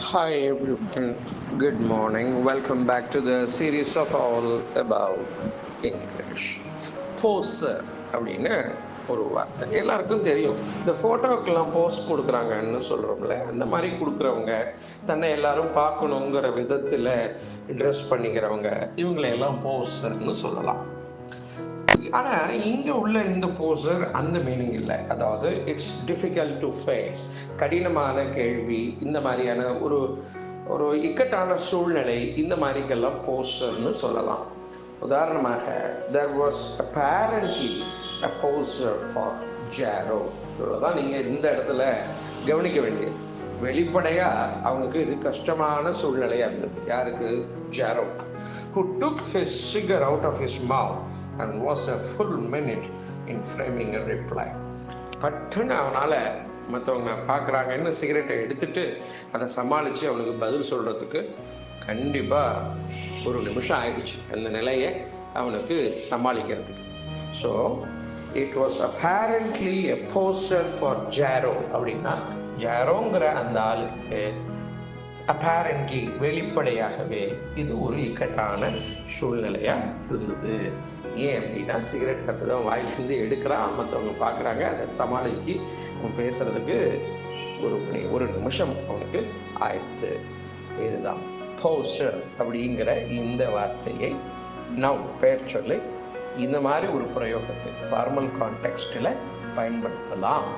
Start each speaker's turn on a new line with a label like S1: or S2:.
S1: Hi everyone, good morning. Welcome back to the series of all about English. Poser அப்படின்னு ஒரு வார்த்தை எல்லாருக்கும் தெரியும். இந்த ஃபோட்டோக்கெல்லாம் போஸ்ட் கொடுக்குறாங்கன்னு சொல்கிறோம்ல, அந்த மாதிரி கொடுக்குறவங்க, தன்னை எல்லாரும் பார்க்கணுங்கிற விதத்தில் ட்ரெஸ் பண்ணிக்கிறவங்க, இவங்களையெல்லாம் போஸ்டர்னு சொல்லலாம். ஆனால் இங்கே உள்ள இந்த போசர் அந்த மீனிங் இல்லை. அதாவது இட்ஸ் டிஃபிகல்ட் டு ஃபேஸ், கடினமான கேள்வி, இந்த மாதிரியான ஒரு ஒரு இக்கட்டான சூழ்நிலை, இந்த மாதிரிக்கெல்லாம் போசர்னு சொல்லலாம். உதாரணமாக, there was apparently a poser for Jaro. இவ்வளோதான் நீங்கள் இந்த இடத்துல கவனிக்க வேண்டியது. வெளிப்படையாக அவனுக்கு இது கஷ்டமான சூழ்நிலையாக இருந்தது. யாருக்கு? ஜாரோக்கு. who took his cigar out of his mouth and was a full minute in framing a reply. பட்டுன்னு அவனால் மற்றவங்க பார்க்குறாங்கன்னு சிகரெட்டை எடுத்துட்டு அதை சமாளித்து அவனுக்கு பதில் சொல்கிறதுக்கு கண்டிப்பாக ஒரு நிமிஷம் ஆயிடுச்சு, அந்த நிலையை அவனுக்கு சமாளிக்கிறதுக்கு. So it was apparently a poster for ஜாரோ. அப்படின்னா ஜாரோங்கிற அந்த ஆளுக்கு அப்பேரண்ட்லி வெளிப்படையாகவே இது ஒரு இக்கட்டான சூழ்நிலையாக இருந்தது. ஏன் அப்படின்னா சிகரெட் கட்டு தான் வாயிலிருந்து எடுக்கிறான், மற்றவங்க பார்க்குறாங்க, அதை சமாளிக்கு அவன் பேசுகிறதுக்கு ஒரு நிமிஷம் அவனுக்கு ஆயிடுச்சு. இதுதான் போஸ்டர் அப்படிங்கிற இந்த வார்த்தையை நவ் பெயர் சொல்லி இந்த மாதிரி ஒரு பிரயோகத்தை ஃபார்மல் கான்டெக்ஸ்டில் பயன்படுத்தலாம்.